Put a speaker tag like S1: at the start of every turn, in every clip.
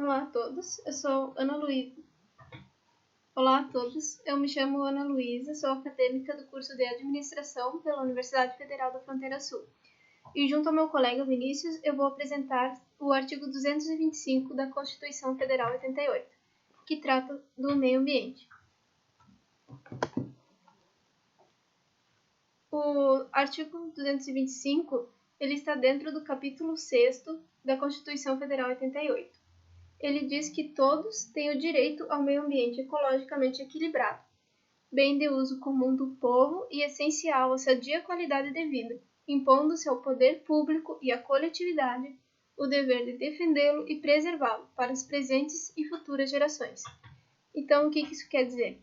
S1: Olá a todos, eu sou Ana Luísa. Olá a todos, eu me chamo Ana Luísa, sou acadêmica do curso de Administração pela Universidade Federal da Fronteira Sul. E junto ao meu colega Vinícius, eu vou apresentar o artigo 225 da Constituição Federal 88, que trata do meio ambiente. O artigo 225, ele está dentro do capítulo 6º da Constituição Federal 88. Ele diz que todos têm o direito ao meio ambiente ecologicamente equilibrado, bem de uso comum do povo e essencial à sadia qualidade de vida, impondo-se ao poder público e à coletividade o dever de defendê-lo e preservá-lo para as presentes e futuras gerações. Então, o que isso quer dizer?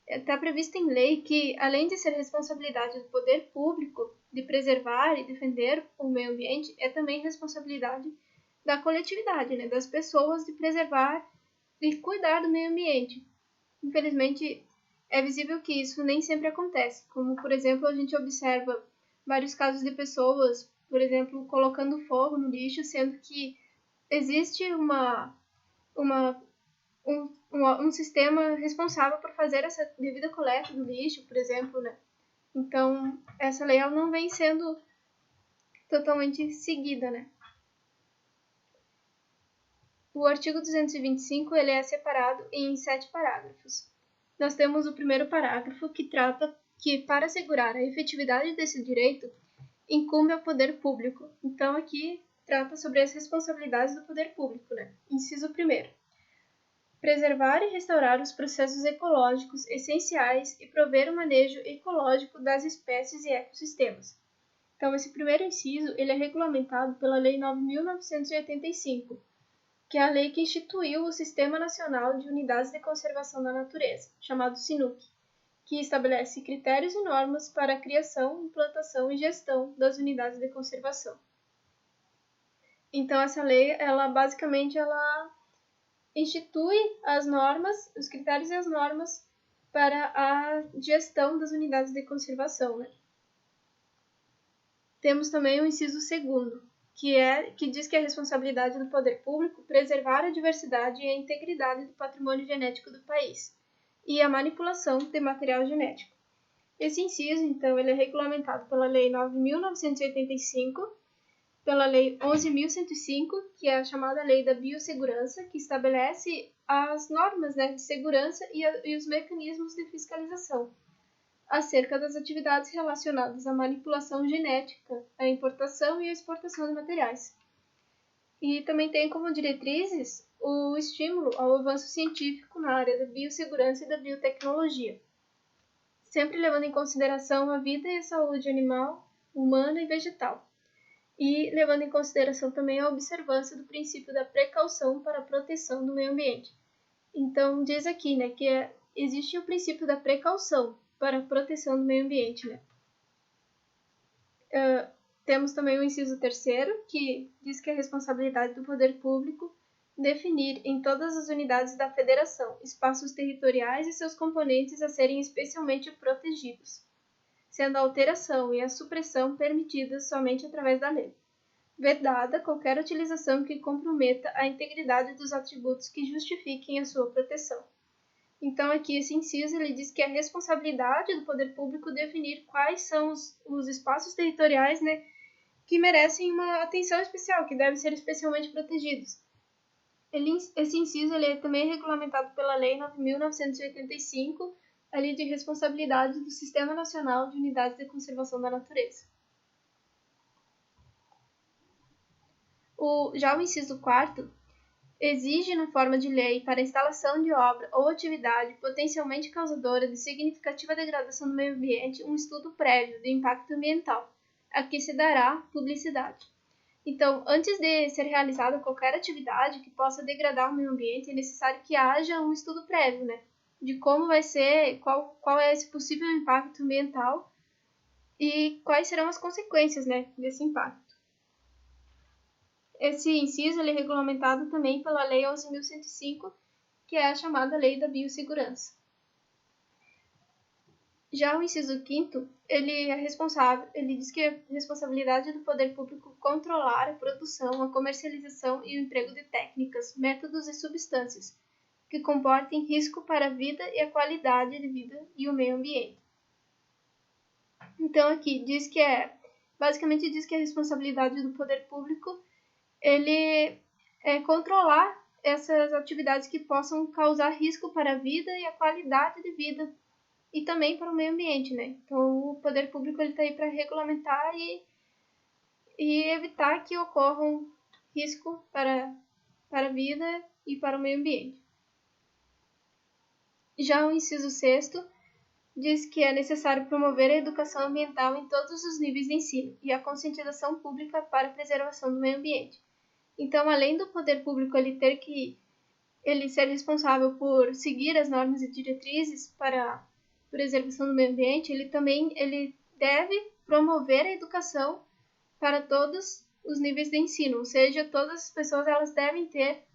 S1: Está previsto em lei que, além de ser responsabilidade do poder público de preservar e defender o meio ambiente, é também responsabilidade da coletividade, né, das pessoas, de preservar e cuidar do meio ambiente. Infelizmente, é visível que isso nem sempre acontece, como, por exemplo, a gente observa vários casos de pessoas, por exemplo, colocando fogo no lixo, sendo que existe um sistema responsável por fazer essa devida coleta do lixo, por exemplo, né? Então, essa lei ela não vem sendo totalmente seguida, né? O artigo 225 ele é separado em 7 parágrafos. Nós temos o primeiro parágrafo que trata que, para assegurar a efetividade desse direito, incumbe ao poder público. Então, aqui trata sobre as responsabilidades do poder público, né? Inciso 1º. Preservar e restaurar os processos ecológicos essenciais e prover o manejo ecológico das espécies e ecossistemas. Então, esse primeiro inciso ele é regulamentado pela Lei 9.985, que é a lei que instituiu o Sistema Nacional de Unidades de Conservação da Natureza, chamado SINUC, que estabelece critérios e normas para a criação, implantação e gestão das unidades de conservação. Então, essa lei, ela basicamente institui as normas, os critérios e as normas para a gestão das unidades de conservação, né? Temos também o inciso 2º, que diz que é a responsabilidade do poder público preservar a diversidade e a integridade do patrimônio genético do país e a manipulação de material genético. Esse inciso, então, ele é regulamentado pela Lei 9.985, pela Lei 11.105, que é a chamada Lei da Biossegurança, que estabelece as normas, né, de segurança e os mecanismos de fiscalização acerca das atividades relacionadas à manipulação genética, à importação e à exportação de materiais. E também tem como diretrizes o estímulo ao avanço científico na área da biossegurança e da biotecnologia, sempre levando em consideração a vida e a saúde animal, humana e vegetal, e levando em consideração também a observância do princípio da precaução para a proteção do meio ambiente. Então, diz aqui, né, que existe o princípio da precaução para a proteção do meio ambiente, né? Temos também o inciso 3º, que diz que é a responsabilidade do poder público definir em todas as unidades da federação espaços territoriais e seus componentes a serem especialmente protegidos, sendo a alteração e a supressão permitidas somente através da lei, vedada qualquer utilização que comprometa a integridade dos atributos que justifiquem a sua proteção. Então, aqui, esse inciso ele diz que é a responsabilidade do poder público definir quais são os espaços territoriais, né, que merecem uma atenção especial, que devem ser especialmente protegidos. Esse inciso ele também é regulamentado pela Lei 9.985, a Lei de Responsabilidade do Sistema Nacional de Unidades de Conservação da Natureza. Já o inciso 4º exige, na forma de lei, para a instalação de obra ou atividade potencialmente causadora de significativa degradação do meio ambiente, um estudo prévio de impacto ambiental, a que se dará publicidade. Então, antes de ser realizada qualquer atividade que possa degradar o meio ambiente, é necessário que haja um estudo prévio, né, de como vai ser, qual é esse possível impacto ambiental e quais serão as consequências, né, desse impacto. Esse inciso ele é regulamentado também pela Lei 11.105, que é a chamada Lei da Biossegurança. Já o inciso 5º, ele diz que é responsabilidade do poder público controlar a produção, a comercialização e o emprego de técnicas, métodos e substâncias que comportem risco para a vida e a qualidade de vida e o meio ambiente. Então aqui basicamente diz que a responsabilidade do poder público ele é controlar essas atividades que possam causar risco para a vida e a qualidade de vida e também para o meio ambiente, né? Então o poder público ele está aí para regulamentar e evitar que ocorram risco para a vida e para o meio ambiente. Já o inciso 6º diz que é necessário promover a educação ambiental em todos os níveis de ensino e a conscientização pública para a preservação do meio ambiente. Então, além do poder público ele ser responsável por seguir as normas e diretrizes para a preservação do meio ambiente, ele deve promover a educação para todos os níveis de ensino, ou seja, todas as pessoas elas devem ter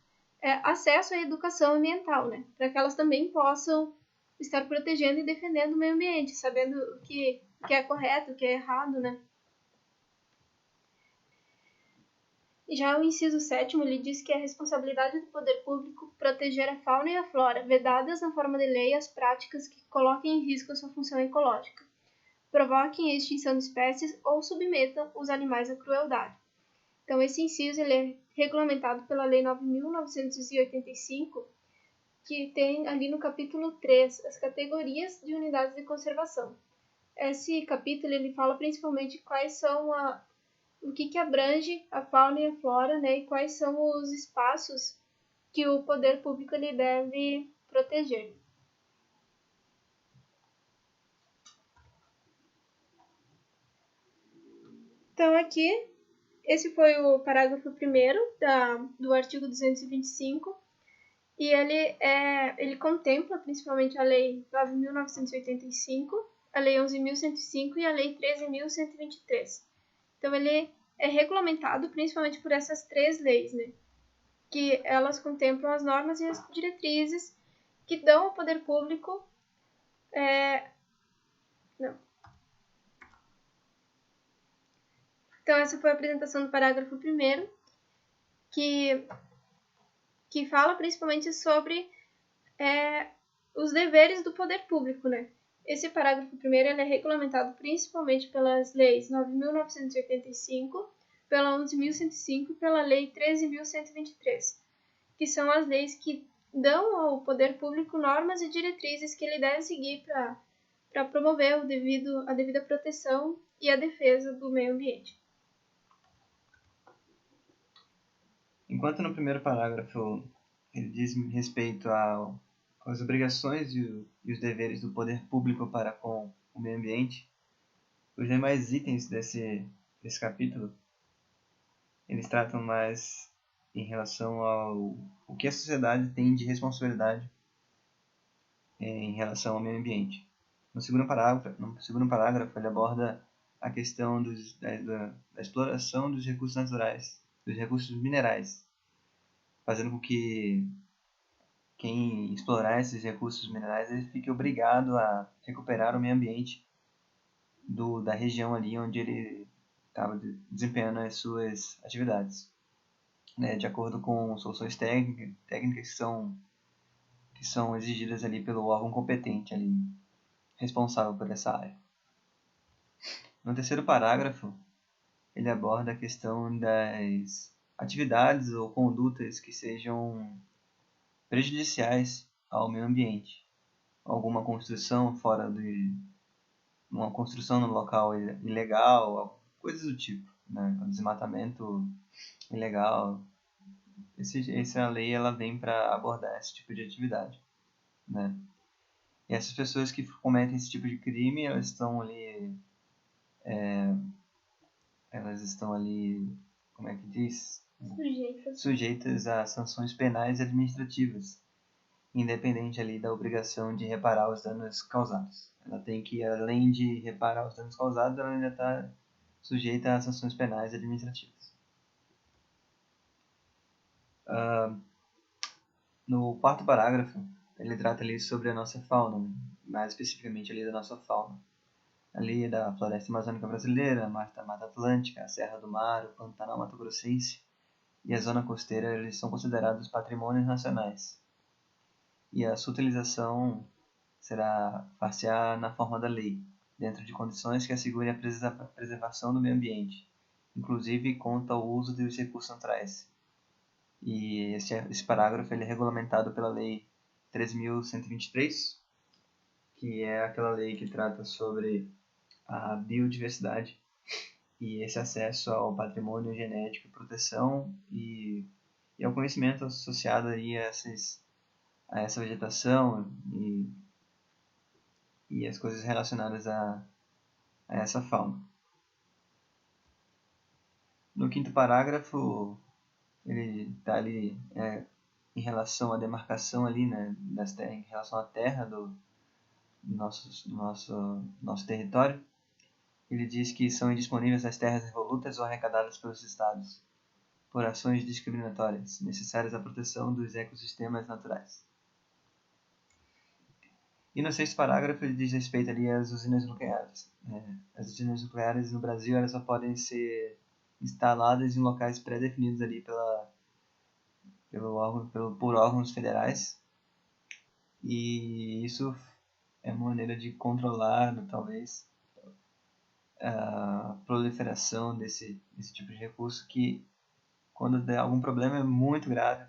S1: acesso à educação ambiental, né? Para que elas também possam estar protegendo e defendendo o meio ambiente, sabendo o que é correto, o que é errado, né? Já o inciso 7º, ele diz que é responsabilidade do poder público proteger a fauna e a flora, vedadas na forma de lei as práticas que coloquem em risco a sua função ecológica, provoquem a extinção de espécies ou submetam os animais à crueldade. Então, esse inciso ele é regulamentado pela Lei 9.985, que tem ali no capítulo 3 as categorias de unidades de conservação. Esse capítulo ele fala principalmente quais são o que abrange a fauna e a flora, né, e quais são os espaços que o poder público ele deve proteger. Então, aqui, esse foi o parágrafo 1º do artigo 225, e ele contempla principalmente a Lei 9.985, a Lei 11.105 e a Lei 13.123. Então, ele é regulamentado principalmente por essas três leis, né? Que elas contemplam as normas e as diretrizes que dão ao poder público... Então, essa foi a apresentação do parágrafo 1º, que fala principalmente sobre os deveres do poder público, né? Esse parágrafo 1º ele é regulamentado principalmente pelas leis 9.985, pela 11.105 e pela Lei 13.123, que são as leis que dão ao poder público normas e diretrizes que ele deve seguir para promover a devida proteção e a defesa do meio ambiente.
S2: Enquanto no primeiro parágrafo ele diz respeito às obrigações e os deveres do poder público para com o meio ambiente, os demais itens desse capítulo eles tratam mais em relação ao o que a sociedade tem de responsabilidade em relação ao meio ambiente. No segundo parágrafo ele aborda a questão da exploração dos recursos naturais, dos recursos minerais, fazendo com que quem explorar esses recursos minerais ele fique obrigado a recuperar o meio ambiente da região ali onde ele estava desempenhando as suas atividades, né, de acordo com soluções técnicas que são exigidas ali pelo órgão competente ali, responsável por essa área. No terceiro parágrafo, ele aborda a questão das atividades ou condutas que sejam prejudiciais ao meio ambiente. Alguma construção uma construção no local ilegal, coisas do tipo, né? Desmatamento ilegal. Essa lei ela vem para abordar esse tipo de atividade, né? E essas pessoas que cometem esse tipo de crime, elas estão ali, como é que diz? Sujeitas a sanções penais e administrativas, independente ali da obrigação de reparar os danos causados. Ela tem que, além de reparar os danos causados, ela ainda está sujeita a sanções penais e administrativas. No quarto parágrafo, ele trata ali sobre a nossa fauna, mais especificamente ali da nossa fauna. Ali da Floresta Amazônica Brasileira, Mata Atlântica, a Serra do Mar, o Pantanal Mato Grossense e a Zona Costeira, eles são considerados patrimônios nacionais. E a sua utilização será far-se-á na forma da lei, dentro de condições que assegurem a preservação do meio ambiente, inclusive quanto ao uso dos recursos naturais. E esse parágrafo ele é regulamentado pela Lei 3.123, que é aquela lei que trata sobre a biodiversidade e esse acesso ao patrimônio genético, proteção e ao conhecimento associado aí a essa vegetação e as coisas relacionadas a essa fauna. No quinto parágrafo, ele está ali em relação à demarcação ali, né, em relação à terra do nosso território. Ele diz que são indisponíveis as terras revolutas ou arrecadadas pelos estados por ações discriminatórias necessárias à proteção dos ecossistemas naturais. E no sexto parágrafo ele diz respeito ali às usinas nucleares. As usinas nucleares no Brasil elas só podem ser instaladas em locais pré-definidos ali por órgãos federais, e isso é uma maneira de controlar, talvez, a proliferação desse tipo de recurso que, quando der algum problema, é muito grave,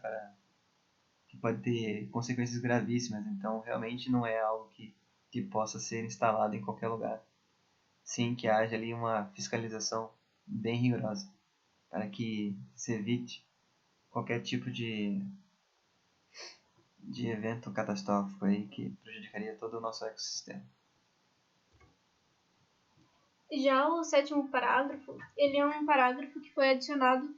S2: que pode ter consequências gravíssimas. Então, realmente não é algo que possa ser instalado em qualquer lugar, sem que haja ali uma fiscalização bem rigorosa, para que se evite qualquer tipo de evento catastrófico aí que prejudicaria todo o nosso ecossistema.
S1: Já o sétimo parágrafo, ele é um parágrafo que foi adicionado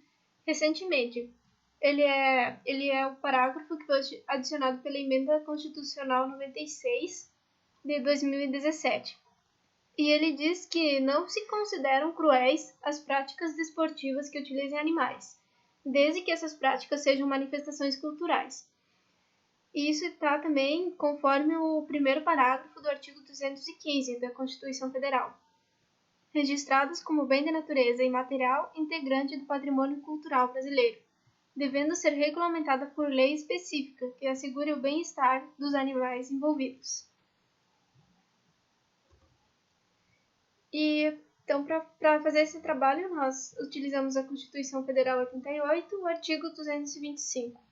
S1: recentemente. Ele é o parágrafo que foi adicionado pela Emenda Constitucional 96 de 2017. E ele diz que não se consideram cruéis as práticas desportivas que utilizem animais, desde que essas práticas sejam manifestações culturais. E isso está também conforme o primeiro parágrafo do artigo 215 da Constituição Federal, registradas como bem da natureza imaterial integrante do patrimônio cultural brasileiro, devendo ser regulamentada por lei específica que assegure o bem-estar dos animais envolvidos. E então, para fazer esse trabalho, nós utilizamos a Constituição Federal 88, o artigo 225.